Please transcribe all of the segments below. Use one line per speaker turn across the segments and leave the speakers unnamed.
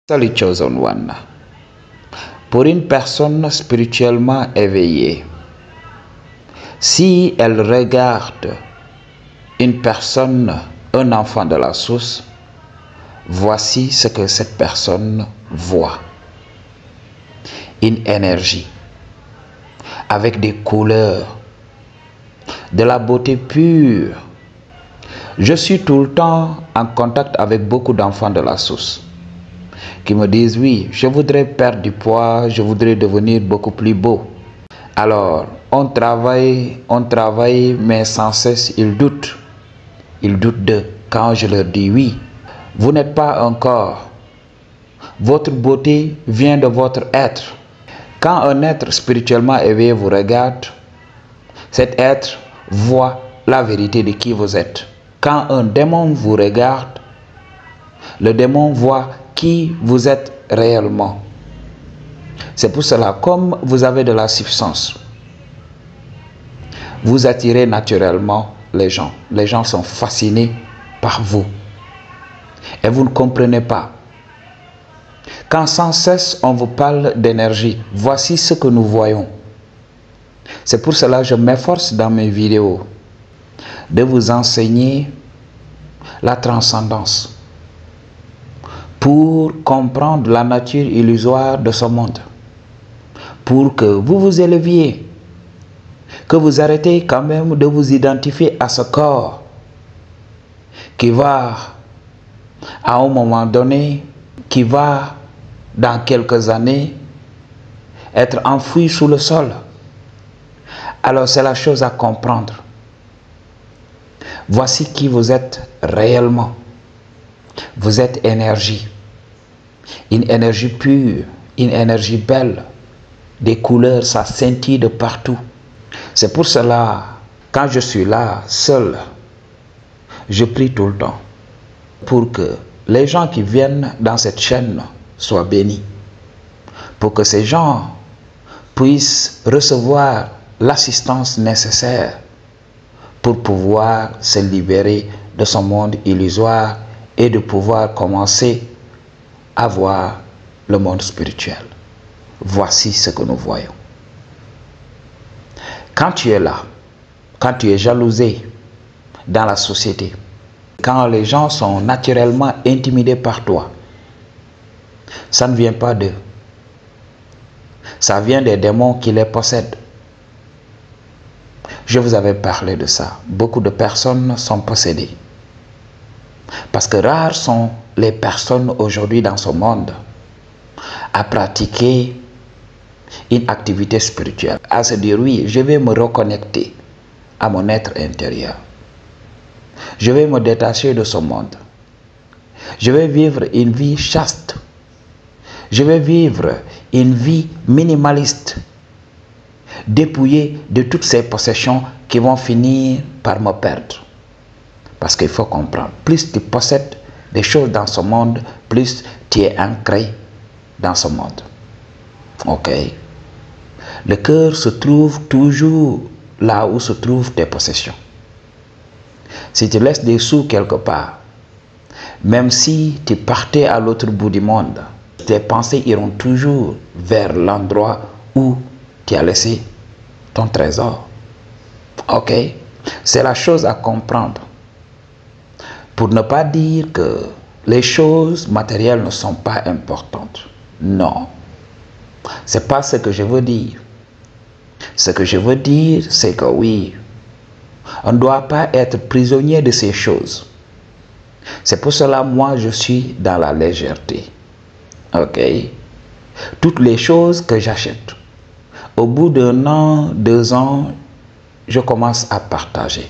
Salut Chosen One. Pour une personne spirituellement éveillée, si elle regarde une personne, un enfant de la source, voici ce que cette personne voit. Une énergie avec des couleurs, de la beauté pure. Je suis tout le temps en contact avec beaucoup d'enfants de la source qui me disent oui, je voudrais perdre du poids, je voudrais devenir beaucoup plus beau. Alors, on travaille, mais sans cesse ils doutent. Ils doutent d'eux. Quand je leur dis oui, vous n'êtes pas un corps. Votre beauté vient de votre être. Quand un être spirituellement éveillé vous regarde, cet être voit la vérité de qui vous êtes. Quand un démon vous regarde, le démon voit qui vous êtes réellement. C'est pour cela, comme vous avez de la substance, vous attirez naturellement les gens. Les gens sont fascinés par vous. Et vous ne comprenez pas. Quand sans cesse on vous parle d'énergie, voici ce que nous voyons. C'est pour cela que je m'efforce dans mes vidéos de vous enseigner la transcendance pour comprendre la nature illusoire de ce monde, pour que vous vous éleviez, que vous arrêtez quand même de vous identifier à ce corps qui va à un moment donné, qui va dans quelques années être enfoui sous le sol. Alors c'est la chose à comprendre. Voici qui vous êtes réellement. Vous êtes énergie. Une énergie pure, une énergie belle. Des couleurs, ça scintille de partout. C'est pour cela, quand je suis là, seul, je prie tout le temps pour que les gens qui viennent dans cette chaîne soient bénis. Pour que ces gens puissent recevoir l'assistance nécessaire pour pouvoir se libérer de son monde illusoire et de pouvoir commencer à voir le monde spirituel. Voici ce que nous voyons. Quand tu es là, quand tu es jalousé dans la société, quand les gens sont naturellement intimidés par toi, ça ne vient pas d'eux. Ça vient des démons qui les possèdent. Je vous avais parlé de ça. Beaucoup de personnes sont possédées. Parce que rares sont les personnes aujourd'hui dans ce monde à pratiquer une activité spirituelle, à se dire oui, je vais me reconnecter à mon être intérieur. Je vais me détacher de ce monde. Je vais vivre une vie chaste. Je vais vivre une vie minimaliste, dépouillée de toutes ces possessions qui vont finir par me perdre. Parce qu'il faut comprendre, plus tu possèdes des choses dans ce monde, plus tu es ancré dans ce monde. Ok? Le cœur se trouve toujours là où se trouvent tes possessions. Si tu laisses des sous quelque part, même si tu partais à l'autre bout du monde, tes pensées iront toujours vers l'endroit où tu as laissé ton trésor. Ok? C'est la chose à comprendre. Pour ne pas dire que les choses matérielles ne sont pas importantes. Non. C'est pas ce que je veux dire. Ce que je veux dire, c'est que oui, on ne doit pas être prisonnier de ces choses. C'est pour cela, moi, je suis dans la légèreté. Ok? Toutes les choses que j'achète, au bout d'1 an, 2 ans, je commence à partager.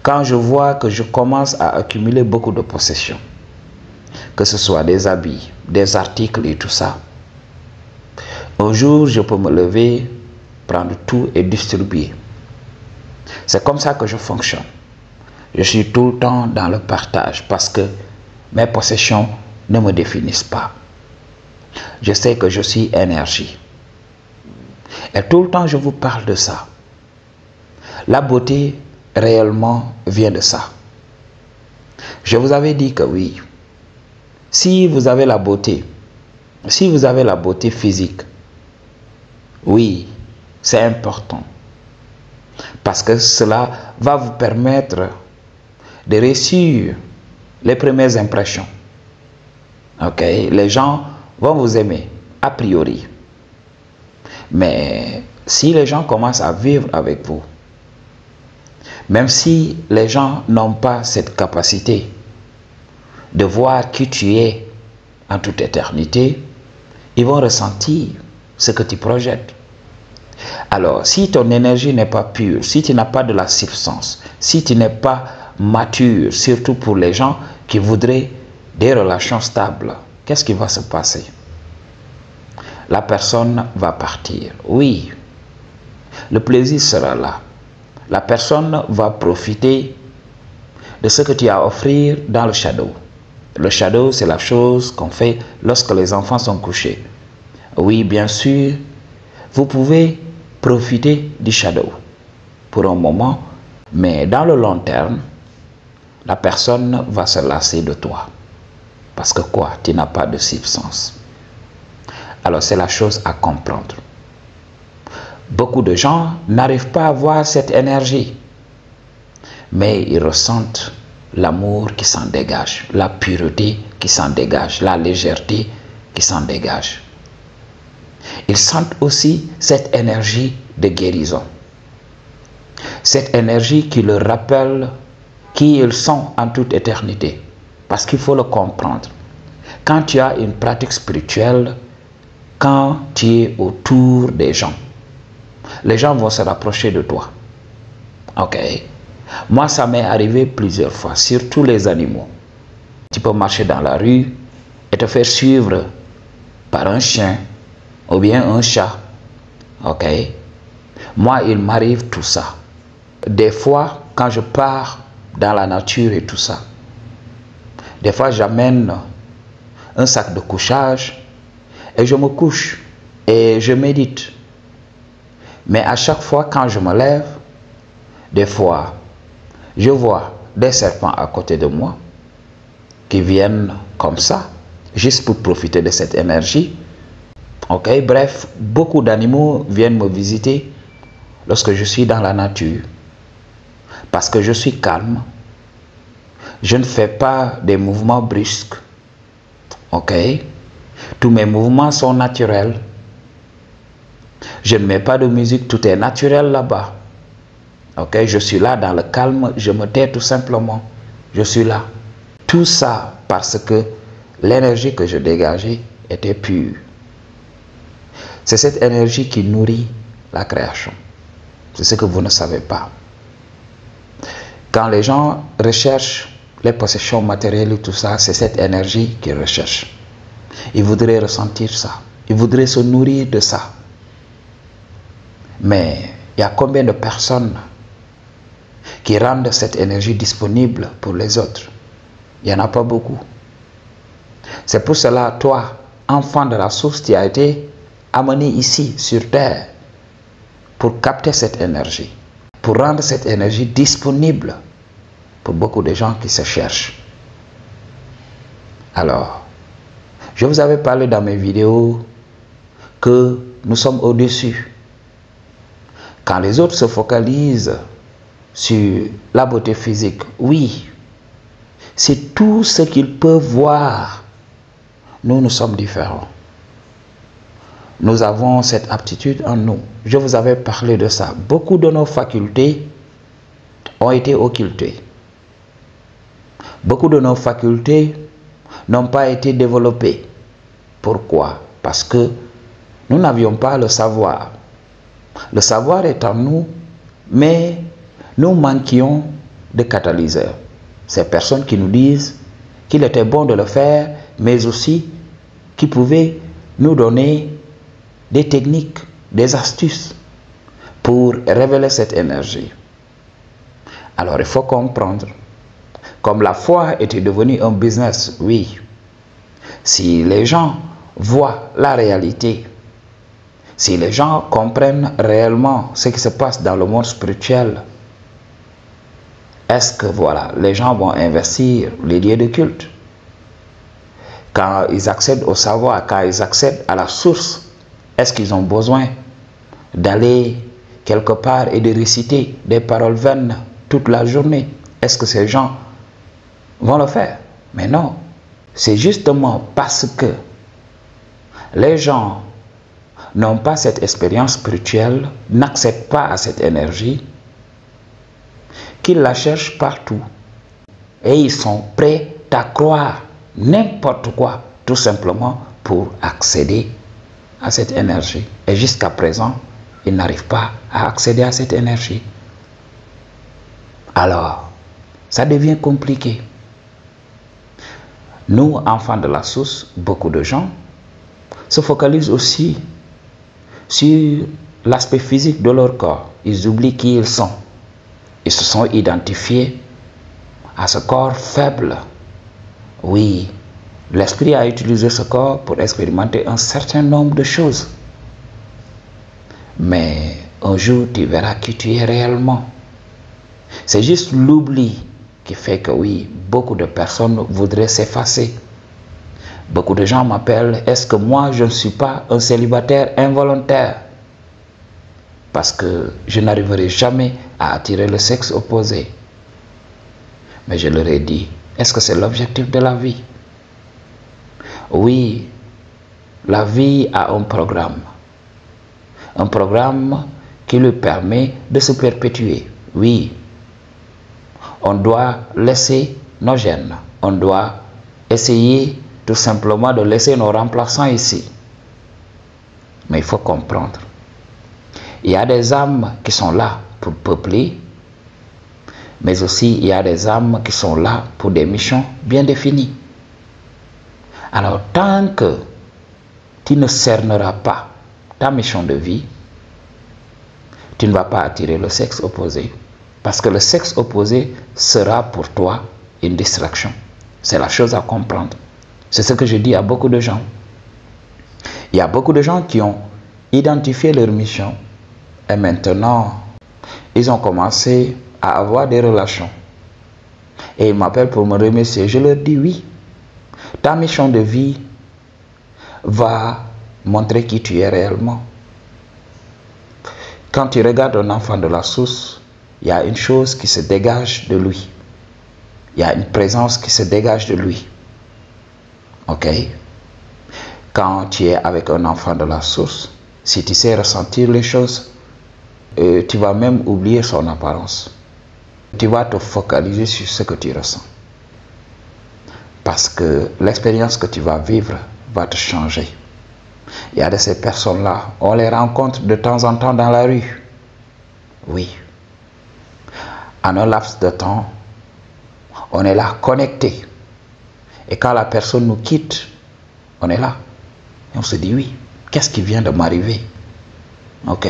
Quand je vois que je commence à accumuler beaucoup de possessions, que ce soit des habits, des articles et tout ça, un jour je peux me lever, prendre tout et distribuer. C'est comme ça que je fonctionne. Je suis tout le temps dans le partage parce que mes possessions ne me définissent pas. Je sais que je suis énergie. Et tout le temps je vous parle de ça. La beauté réellement vient de ça. Je vous avais dit que oui, Si vous avez la beauté, si vous avez la beauté physique, oui, c'est important. Parce que cela va vous permettre de réussir les premières impressions. Ok, les gens vont vous aimer, a priori. Mais si les gens commencent à vivre avec vous, même si les gens n'ont pas cette capacité de voir qui tu es en toute éternité, ils vont ressentir ce que tu projettes. Alors, si ton énergie n'est pas pure, si tu n'as pas de la substance, si tu n'es pas mature, surtout pour les gens qui voudraient des relations stables, qu'est-ce qui va se passer? La personne va partir. Oui, le plaisir sera là. La personne va profiter de ce que tu as à offrir dans le shadow. Le shadow, c'est la chose qu'on fait lorsque les enfants sont couchés. Oui, bien sûr, vous pouvez profiter du shadow pour un moment, mais dans le long terme, la personne va se lasser de toi. Parce que quoi? Tu n'as pas de substance. Alors c'est la chose à comprendre. Beaucoup de gens n'arrivent pas à voir cette énergie, mais ils ressentent l'amour qui s'en dégage, la pureté qui s'en dégage, la légèreté qui s'en dégage. Ils sentent aussi cette énergie de guérison, cette énergie qui leur rappelle qui ils sont en toute éternité. Parce qu'il faut le comprendre. Quand tu as une pratique spirituelle, quand tu es autour des gens, les gens vont se rapprocher de toi. Ok. Moi, ça m'est arrivé plusieurs fois, surtout les animaux. Tu peux marcher dans la rue et te faire suivre par un chien ou bien un chat. Ok. Moi, il m'arrive tout ça. Des fois, quand je pars dans la nature et tout ça, des fois, j'amène un sac de couchage et je me couche et je médite. Mais à chaque fois, quand je me lève, des fois, je vois des serpents à côté de moi qui viennent comme ça, juste pour profiter de cette énergie. Ok, bref, beaucoup d'animaux viennent me visiter lorsque je suis dans la nature. Parce que je suis calme. Je ne fais pas des mouvements brusques. Ok? Tous mes mouvements sont naturels. Je ne mets pas de musique, tout est naturel là-bas. Ok? Je suis là dans le calme, je me tais tout simplement. Je suis là. Tout ça parce que l'énergie que je dégageais était pure. C'est cette énergie qui nourrit la création. C'est ce que vous ne savez pas. Quand les gens recherchent les possessions matérielles et tout ça, c'est cette énergie qu'ils recherchent. Ils voudraient ressentir ça. Ils voudraient se nourrir de ça. Mais il y a combien de personnes qui rendent cette énergie disponible pour les autres? Il n'y en a pas beaucoup. C'est pour cela, toi, enfant de la source, tu as été amené ici, sur terre, pour capter cette énergie, pour rendre cette énergie disponible pour beaucoup de gens qui se cherchent. Alors, je vous avais parlé dans mes vidéos que nous sommes au-dessus. Quand les autres se focalisent sur la beauté physique, oui, c'est tout ce qu'ils peuvent voir. Nous, nous sommes différents. Nous avons cette aptitude en nous. Je vous avais parlé de ça. Beaucoup de nos facultés ont été occultées. Beaucoup de nos facultés n'ont pas été développées. Pourquoi? Parce que nous n'avions pas le savoir. Le savoir est en nous, mais nous manquions de catalyseurs. Ces personnes qui nous disent qu'il était bon de le faire, mais aussi qui pouvaient nous donner des techniques, des astuces pour révéler cette énergie. Alors il faut comprendre, comme la foi était devenue un business, oui, si les gens voient la réalité, si les gens comprennent réellement ce qui se passe dans le monde spirituel, est-ce que voilà, les gens vont investir les lieux de culte? Quand ils accèdent au savoir, quand ils accèdent à la source, est-ce qu'ils ont besoin d'aller quelque part et de réciter des paroles vaines toute la journée? Est-ce que ces gens vont le faire? Mais non. C'est justement parce que les gens n'ont pas cette expérience spirituelle, n'accèdent pas à cette énergie, qu'ils la cherchent partout. Et ils sont prêts à croire n'importe quoi, tout simplement pour accéder à cette énergie. Et jusqu'à présent, ils n'arrivent pas à accéder à cette énergie. Alors, ça devient compliqué. Nous, enfants de la source, beaucoup de gens se focalisent aussi sur l'aspect physique de leur corps. Ils oublient qui ils sont. Ils se sont identifiés à ce corps faible. Oui, l'esprit a utilisé ce corps pour expérimenter un certain nombre de choses. Mais un jour, tu verras qui tu es réellement. C'est juste l'oubli qui fait que oui, beaucoup de personnes voudraient s'effacer. Beaucoup de gens m'appellent, est-ce que moi je ne suis pas un célibataire involontaire? Parce que je n'arriverai jamais à attirer le sexe opposé. Mais je leur ai dit, est-ce que c'est l'objectif de la vie? Oui, la vie a un programme. Un programme qui lui permet de se perpétuer. Oui, on doit laisser nos gènes. On doit essayer tout simplement de laisser nos remplaçants ici. Mais il faut comprendre. Il y a des âmes qui sont là pour peupler, mais aussi il y a des âmes qui sont là pour des missions bien définies. Alors tant que tu ne cerneras pas ta mission de vie, tu ne vas pas attirer le sexe opposé. Parce que le sexe opposé sera pour toi une distraction. C'est la chose à comprendre. C'est ce que je dis à beaucoup de gens. Il y a beaucoup de gens qui ont identifié leur mission et maintenant, ils ont commencé à avoir des relations. Et ils m'appellent pour me remercier. Je leur dis oui, ta mission de vie va montrer qui tu es réellement. Quand tu regardes un enfant de la source, il y a une chose qui se dégage de lui. Il y a une présence qui se dégage de lui. Ok? Quand tu es avec un enfant de la source, si tu sais ressentir les choses, tu vas même oublier son apparence. Tu vas te focaliser sur ce que tu ressens. Parce que l'expérience que tu vas vivre va te changer. Il y a de ces personnes-là, on les rencontre de temps en temps dans la rue. Oui. En un laps de temps, on est là, connecté. Et quand la personne nous quitte, on est là. Et on se dit, oui, qu'est-ce qui vient de m'arriver? Ok?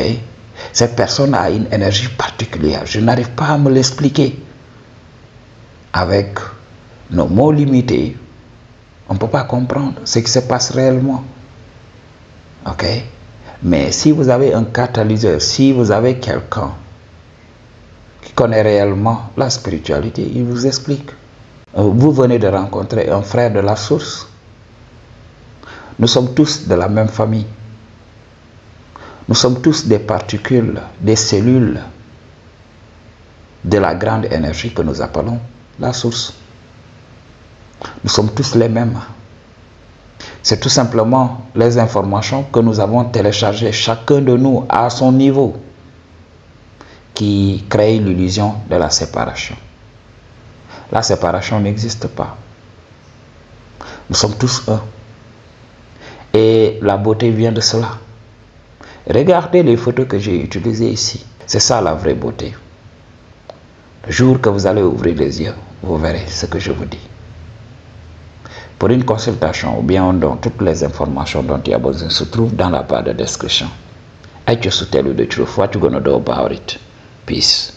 Cette personne a une énergie particulière. Je n'arrive pas à me l'expliquer. Avec nos mots limités, on ne peut pas comprendre ce qui se passe réellement. Ok? Mais si vous avez un catalyseur, si vous avez quelqu'un qui connaît réellement la spiritualité, il vous explique. Vous venez de rencontrer un frère de la source. Nous sommes tous de la même famille. Nous sommes tous des particules, des cellules de la grande énergie que nous appelons la source. Nous sommes tous les mêmes. C'est tout simplement les informations que nous avons téléchargées, chacun de nous à son niveau, qui créent l'illusion de la séparation. La séparation n'existe pas. Nous sommes tous un. Et la beauté vient de cela. Regardez les photos que j'ai utilisées ici. C'est ça la vraie beauté. Le jour que vous allez ouvrir les yeux, vous verrez ce que je vous dis. Pour une consultation ou bien un don, toutes les informations dont tu as besoin se trouvent dans la barre de description. I just tell you the truth. What you gonna do about it? Peace.